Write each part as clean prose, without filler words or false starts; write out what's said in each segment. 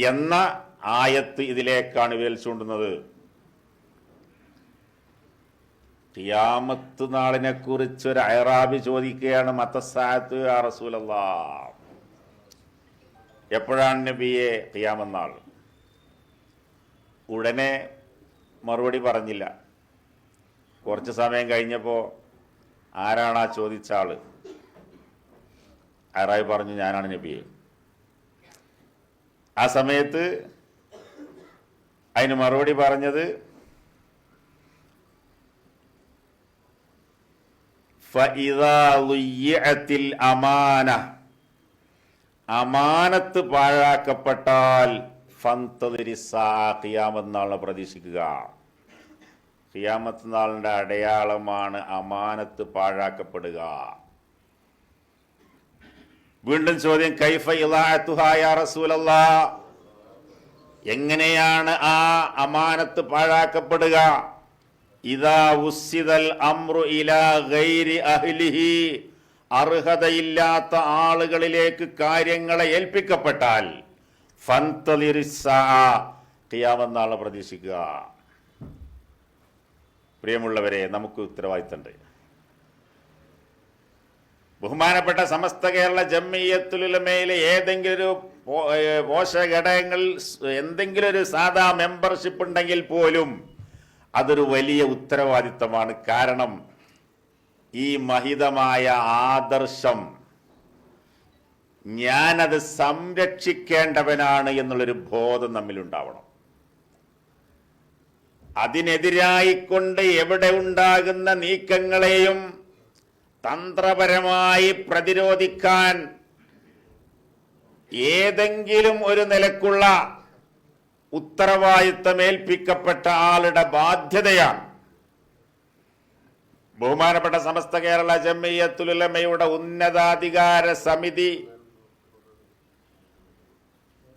എന്ന ആയത്ത് ഇതിലേക്കാണ് വിരൽ ചൂണ്ടുന്നത്. ഖിയാമത്ത് നാളിനെ കുറിച്ച് ഒരു അയറാബി ചോദിക്കുകയാണ്, മത്തസ്സാഅത്തു യാ റസൂലല്ലാഹ്, എപ്പോഴാണ് നബിയെ ഖിയാമത്ത് നാൾ? ഉടനെ മറുപടി പറഞ്ഞില്ല. കുറച്ച് സമയം കഴിഞ്ഞപ്പോൾ ആരാണ് ആ ചോദിച്ച ആള്? അയറാബി പറഞ്ഞു, ഞാനാണ് നബിയെ. ആ സമയത്ത് അതിന് മറുപടി പറഞ്ഞത് അമാനത്ത് പാഴാക്കപ്പെട്ടാൽ ഖിയാമത്ത് നാളിനെ പ്രതീക്ഷിക്കുക. ഖിയാമത്ത് നാളിന്റെ അടയാളമാണ് അമാനത്ത് പാഴാക്കപ്പെടുക. വീണ്ടും ചോദ്യം, കൈഫ ഇളാഅത്തുഹാ യാ റസൂലല്ലാഹ്, എങ്ങനെയാണ് ആ അമാനത്ത് പാഴാക്കപ്പെടുക? ഇദാ ഉസ്സിദൽ അംറു ഇലാ ഗൈരി അഹ്ലിഹി, അർഹതയില്ലാത്ത ആളുകളിലേക്ക് കാര്യങ്ങളെ ഏൽപ്പിക്കപ്പെട്ടാൽ ഫന്തളിരിസ്സാഅ, ഖിയാമത്ത് നാളിനെ പ്രതീക്ഷിക്കുക. പ്രിയമുള്ളവരെ, നമുക്ക് ഉത്തരവാദിത്തമുണ്ട്. ബഹുമാനപ്പെട്ട സമസ്ത കേരള ജംഇയ്യത്തുൽ ഉലമയിലെ ഏതെങ്കിലും ഒരു പോഷകഘടകങ്ങൾ, എന്തെങ്കിലും ഒരു സാധാ മെമ്പർഷിപ്പ് ഉണ്ടെങ്കിൽ പോലും അതൊരു വലിയ ഉത്തരവാദിത്തമാണ്. കാരണം ഈ മഹിതമായ ആദർശം ഞാനത് സംരക്ഷിക്കേണ്ടവനാണ് എന്നുള്ളൊരു ബോധം നമ്മിലുണ്ടാവണം. അതിനെതിരായിക്കൊണ്ട് എവിടെ ഉണ്ടാകുന്ന നീക്കങ്ങളെയും തന്ത്രപരമായി പ്രതിരോധിക്കാൻ ഏതെങ്കിലും ഒരു നിലക്കുള്ള ഉത്തരവാദിത്തം ഏൽപ്പിക്കപ്പെട്ട ആളുടെ ബാധ്യതയാണ്. ബഹുമാനപ്പെട്ട സമസ്ത കേരള ജംഇയ്യത്തുൽ ഉലമയുടെ ഉന്നതാധികാര സമിതി,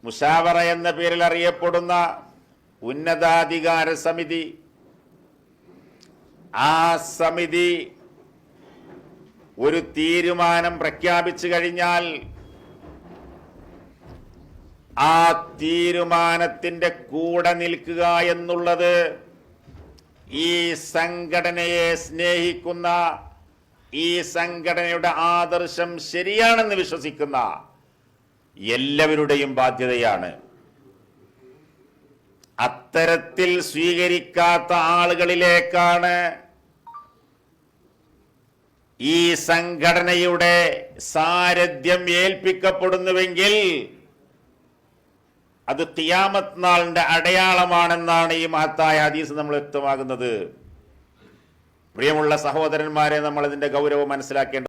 മുശാവറ എന്ന പേരിൽ അറിയപ്പെടുന്ന ഉന്നതാധികാര സമിതി, ആ സമിതി ഒരു തീരുമാനം പ്രഖ്യാപിച്ചു കഴിഞ്ഞാൽ ആ തീരുമാനത്തിന്റെ കൂടെ നിൽക്കുക എന്നുള്ളത് ഈ സംഘടനയെ സ്നേഹിക്കുന്ന, ഈ സംഘടനയുടെ ആദർശം ശരിയാണെന്ന് വിശ്വസിക്കുന്ന എല്ലാവരുടെയും ബാധ്യതയാണ്. അത്തരത്തിൽ സ്വീകരിക്കാത്ത ആളുകളിലേക്കാണ് ഈ സംഘടനയുടെ സാരഥ്യം ഏൽപ്പിക്കപ്പെടുന്നുവെങ്കിൽ അത് ഖിയാമത്ത് നാളിന്റെ അടയാളമാണെന്നാണ് ഈ മഹത്തായ ഹദീസ് നമ്മൾ വ്യക്തമാകുന്നത്. പ്രിയമുള്ള സഹോദരന്മാരെ, നമ്മൾ ഇതിന്റെ ഗൗരവം മനസ്സിലാക്കേണ്ടത്